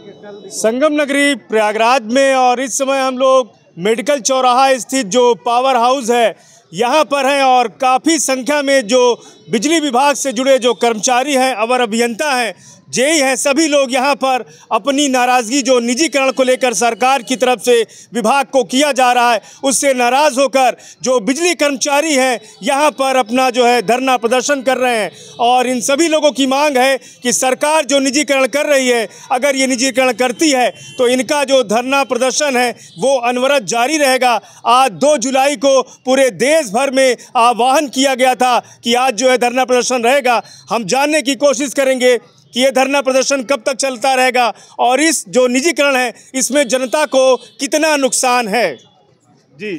संगम नगरी प्रयागराज में और इस समय हम लोग मेडिकल चौराहा स्थित जो पावर हाउस है यहाँ पर हैं और काफ़ी संख्या में जो बिजली विभाग से जुड़े जो कर्मचारी हैं, अवर अभियंता हैं, जेई हैं, सभी लोग यहाँ पर अपनी नाराज़गी जो निजीकरण को लेकर सरकार की तरफ से विभाग को किया जा रहा है उससे नाराज़ होकर जो बिजली कर्मचारी हैं यहाँ पर अपना जो है धरना प्रदर्शन कर रहे हैं। और इन सभी लोगों की मांग है कि सरकार जो निजीकरण कर रही है, अगर ये निजीकरण करती है तो इनका जो धरना प्रदर्शन है वो अनवरत जारी रहेगा। आज 2 जुलाई को पूरे देश भर में आह्वान किया गया था कि आज जो है धरना प्रदर्शन रहेगा। हम जानने की कोशिश करेंगे कि ये धरना प्रदर्शन कब तक चलता रहेगा और इस जो निजीकरण है इसमें जनता को कितना नुकसान है। जी,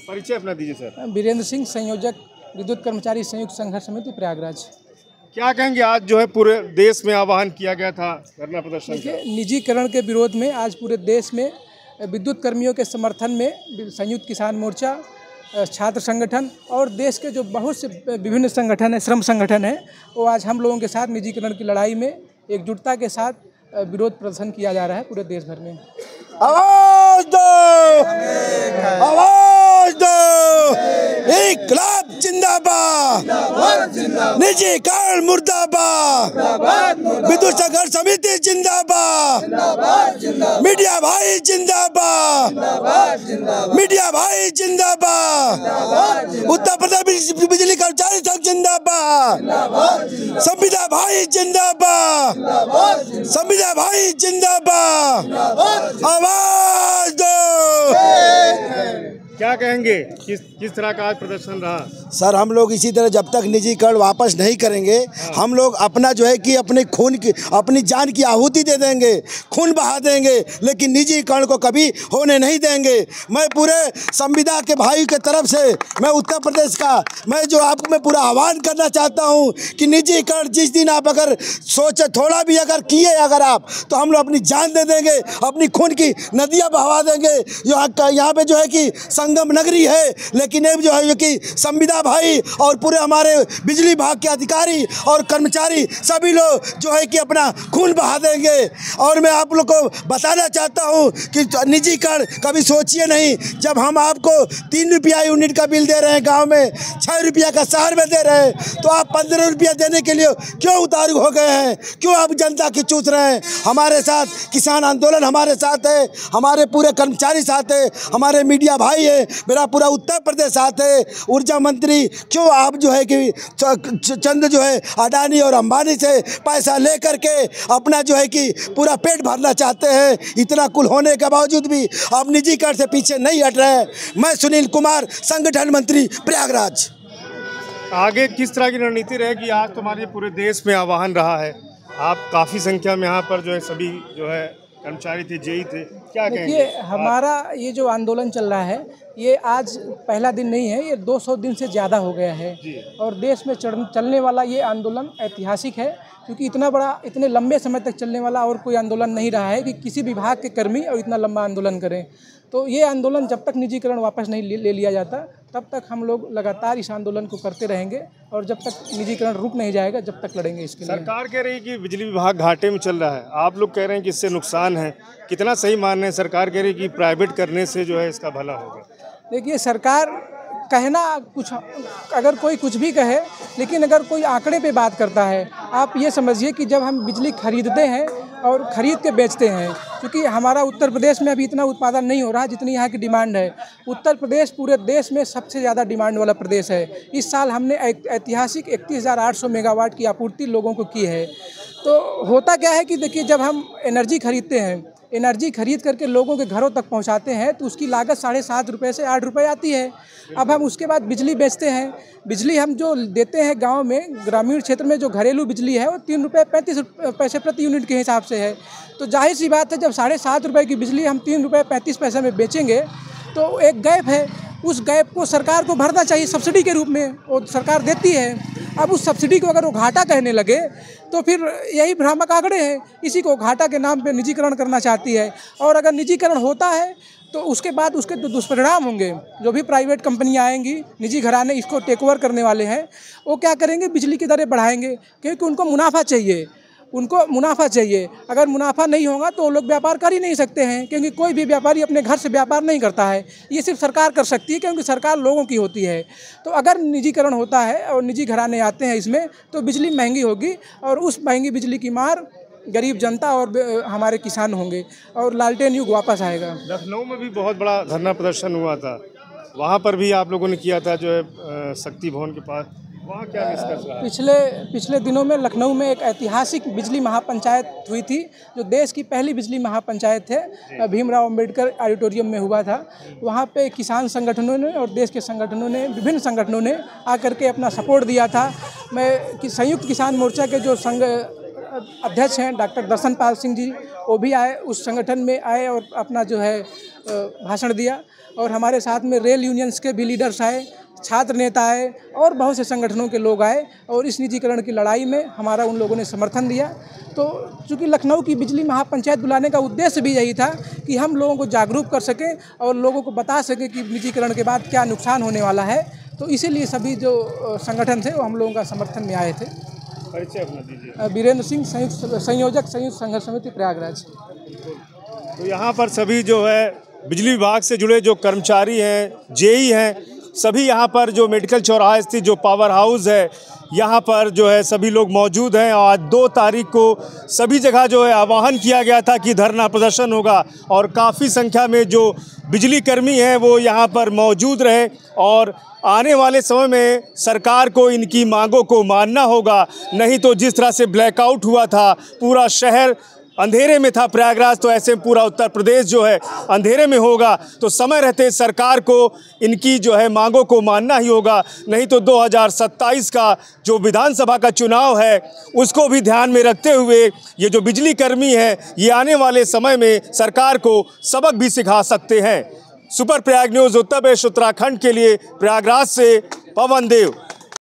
परिचय अपना दीजिए सर। वीरेंद्र सिंह, संयोजक विद्युत कर्मचारी संयुक्त संघर्ष समिति प्रयागराज। क्या कहेंगे, आज जो है पूरे देश में आह्वान किया गया था धरना प्रदर्शन का? निजीकरण के विरोध में आज पूरे देश में विद्युत कर्मियों के समर्थन में संयुक्त किसान मोर्चा, छात्र संगठन और देश के जो बहुत से विभिन्न संगठन हैं, श्रम संगठन हैं, वो आज हम लोगों के साथ निजीकरण की लड़ाई में एकजुटता के साथ विरोध प्रदर्शन किया जा रहा है पूरे देश भर में। आवाज दो, आवाज दो, इनकलाब जिंदाबाद, निजीकरण मुर्दाबाद, विद्युत संघर्ष समिति जिंदाबाद, मीडिया भाई जिंदाबाद, मीडिया भाई जिंदाबाद, उत्तर प्रदेश बिजली कर्मचारी संघ जिंदाबाद, संविदा भाई जिंदाबाद, संविदा भाई जिंदाबाद, आवाज दो। क्या कहेंगे, किस तरह का आज प्रदर्शन रहा? सर, हम लोग इसी तरह जब तक निजीकरण वापस नहीं करेंगे हम लोग अपना जो है कि अपने खून की, अपनी जान की आहुति दे देंगे, खून बहा देंगे, लेकिन निजीकरण को कभी होने नहीं देंगे। मैं पूरे संविदा के भाई के तरफ से, मैं उत्तर प्रदेश का, मैं जो आपको मैं पूरा आह्वान करना चाहता हूँ कि निजीकरण जिस दिन आप अगर सोचे, थोड़ा भी अगर किए अगर आप, तो हम लोग अपनी जान दे देंगे, अपनी खून की नदियाँ बहवा देंगे। यहाँ पे जो है कि संगम नगरी है, लेकिन ये जो है कि संविदा भाई और पूरे हमारे बिजली विभाग के अधिकारी और कर्मचारी सभी लोग जो है कि अपना खून बहा देंगे। और मैं आप लोग को बताना चाहता हूं कि निजीकरण कभी सोचिए नहीं। जब हम आपको 3 रुपया यूनिट का बिल दे रहे हैं गांव में, 6 रुपया का शहर में दे रहे हैं, तो आप 15 रुपया देने के लिए क्यों उतारू हो गए हैं? क्यों आप जनता की चूस रहे हैं? हमारे साथ किसान आंदोलन हमारे साथ है, हमारे पूरे कर्मचारी साथ है, हमारे मीडिया भाई है, मेरा पूरा उत्तर प्रदेश साथ है। ऊर्जा मंत्री क्यों आप जो है कि चंद जो है अडानी और अंबानी से पैसा ले करके अपना जो है कि पूरा पेट भरना चाहते हैं? इतना कुल होने के बावजूद भी आप निजीकरण से पीछे नहीं हट रहे। मैं सुनील कुमार, संगठन मंत्री प्रयागराज। आगे किस तरह की रणनीति रहेगी? आज तुम्हारे पूरे देश में आह्वान रहा है, आप काफ़ी संख्या में यहाँ पर जो है सभी जो है कर्मचारी थे, जेई थे, क्या कहेंगे? देखिए, हमारा ये जो आंदोलन चल रहा है ये आज पहला दिन नहीं है, ये 200 दिन से ज़्यादा हो गया है और देश में चलने वाला ये आंदोलन ऐतिहासिक है, क्योंकि इतना बड़ा, इतने लंबे समय तक चलने वाला और कोई आंदोलन नहीं रहा है कि किसी विभाग के कर्मी और इतना लंबा आंदोलन करें। तो ये आंदोलन जब तक निजीकरण वापस नहीं ले लिया जाता तब तक हम लोग लगातार इस आंदोलन को करते रहेंगे और जब तक निजीकरण रुक नहीं जाएगा जब तक लड़ेंगे इसके लिए। सरकार कह रही है कि बिजली विभाग घाटे में चल रहा है, आप लोग कह रहे हैं कि इससे नुकसान है, कितना सही मान रहे हैं? सरकार कह रही है कि प्राइवेट करने से जो है इसका भला होगा। देखिए, सरकार कहना कुछ, अगर कोई कुछ भी कहे, लेकिन अगर कोई आंकड़े पे बात करता है, आप ये समझिए कि जब हम बिजली खरीदते हैं और ख़रीद के बेचते हैं, क्योंकि हमारा उत्तर प्रदेश में अभी इतना उत्पादन नहीं हो रहा जितनी यहाँ की डिमांड है। उत्तर प्रदेश पूरे देश में सबसे ज़्यादा डिमांड वाला प्रदेश है। इस साल हमने ऐतिहासिक 31,800 मेगावाट की आपूर्ति लोगों को की है। तो होता क्या है कि देखिए, जब हम एनर्जी खरीदते हैं, एनर्जी खरीद करके लोगों के घरों तक पहुंचाते हैं तो उसकी लागत 7.5 रुपये से 8 रुपये आती है। अब हम उसके बाद बिजली बेचते हैं, बिजली हम जो देते हैं गांव में, ग्रामीण क्षेत्र में जो घरेलू बिजली है वो 3 रुपये 35 पैसे प्रति यूनिट के हिसाब से है। तो जाहिर सी बात है, जब 7.5 रुपये की बिजली हम 3 रुपये 35 पैसे में बेचेंगे तो एक गैप है, उस गैप को सरकार को भरना चाहिए सब्सिडी के रूप में, वो सरकार देती है। अब उस सब्सिडी को अगर वो घाटा कहने लगे तो फिर यही भ्रामक आंकड़े हैं, इसी को घाटा के नाम पे निजीकरण करना चाहती है। और अगर निजीकरण होता है तो उसके बाद उसके दुष्परिणाम होंगे। जो भी प्राइवेट कंपनियां आएंगी, निजी घराने इसको टेक ओवर करने वाले हैं, वो क्या करेंगे, बिजली की दरें बढ़ाएंगे, क्योंकि उनको मुनाफा चाहिए। उनको मुनाफा चाहिए। अगर मुनाफा नहीं होगा तो वो लोग व्यापार कर ही नहीं सकते हैं, क्योंकि कोई भी व्यापारी अपने घर से व्यापार नहीं करता है। ये सिर्फ सरकार कर सकती है, क्योंकि सरकार लोगों की होती है। तो अगर निजीकरण होता है और निजी घराने आते हैं इसमें, तो बिजली महंगी होगी और उस महंगी बिजली की मार गरीब जनता और हमारे किसान होंगे और लालटेन युग वापस आएगा। लखनऊ में भी बहुत बड़ा धरना प्रदर्शन हुआ था, वहाँ पर भी आप लोगों ने किया था जो है शक्ति भवन के पास, वहाँ क्या निष्कर्ष रहा? पिछले दिनों में लखनऊ में एक ऐतिहासिक बिजली महापंचायत हुई थी, जो देश की पहली बिजली महापंचायत है, भीमराव अंबेडकर ऑडिटोरियम में हुआ था। वहाँ पे किसान संगठनों ने और देश के संगठनों ने, विभिन्न संगठनों ने आकर के अपना सपोर्ट दिया था। मैं संयुक्त किसान मोर्चा के जो संघ अध्यक्ष हैं डॉक्टर दर्शन पाल सिंह जी, वो भी आए, उस संगठन में आए और अपना जो है भाषण दिया। और हमारे साथ में रेल यूनियंस के भी लीडर्स आए, छात्र नेता आए और बहुत से संगठनों के लोग आए और इस निजीकरण की लड़ाई में हमारा उन लोगों ने समर्थन दिया। तो चूँकि लखनऊ की बिजली महापंचायत बुलाने का उद्देश्य भी यही था कि हम लोगों को जागरूक कर सकें और लोगों को बता सकें कि निजीकरण के बाद क्या नुकसान होने वाला है। तो इसीलिए सभी जो संगठन थे वो हम लोगों का समर्थन में आए थे। परिचय अपना दीजिए। वीरेंद्र सिंह, संयोजक संयुक्त संघर्ष समिति प्रयागराज। तो यहाँ पर सभी जो है बिजली विभाग से जुड़े जो कर्मचारी हैं, जेई हैं, सभी यहाँ पर जो मेडिकल चौराहा स्थित जो पावर हाउस है, यहाँ पर जो है सभी लोग मौजूद हैं। आज 2 तारीख को सभी जगह जो है आह्वान किया गया था कि धरना प्रदर्शन होगा और काफ़ी संख्या में जो बिजली कर्मी हैं वो यहाँ पर मौजूद रहे और आने वाले समय में सरकार को इनकी मांगों को मानना होगा, नहीं तो जिस तरह से ब्लैकआउट हुआ था, पूरा शहर अंधेरे में था प्रयागराज, तो ऐसे पूरा उत्तर प्रदेश जो है अंधेरे में होगा। तो समय रहते सरकार को इनकी जो है मांगों को मानना ही होगा, नहीं तो 2027 का जो विधानसभा का चुनाव है उसको भी ध्यान में रखते हुए ये जो बिजली कर्मी है ये आने वाले समय में सरकार को सबक भी सिखा सकते हैं। सुपर प्रयाग न्यूज़ उत्तर प्रदेश उत्तराखंड के लिए प्रयागराज से पवन देव।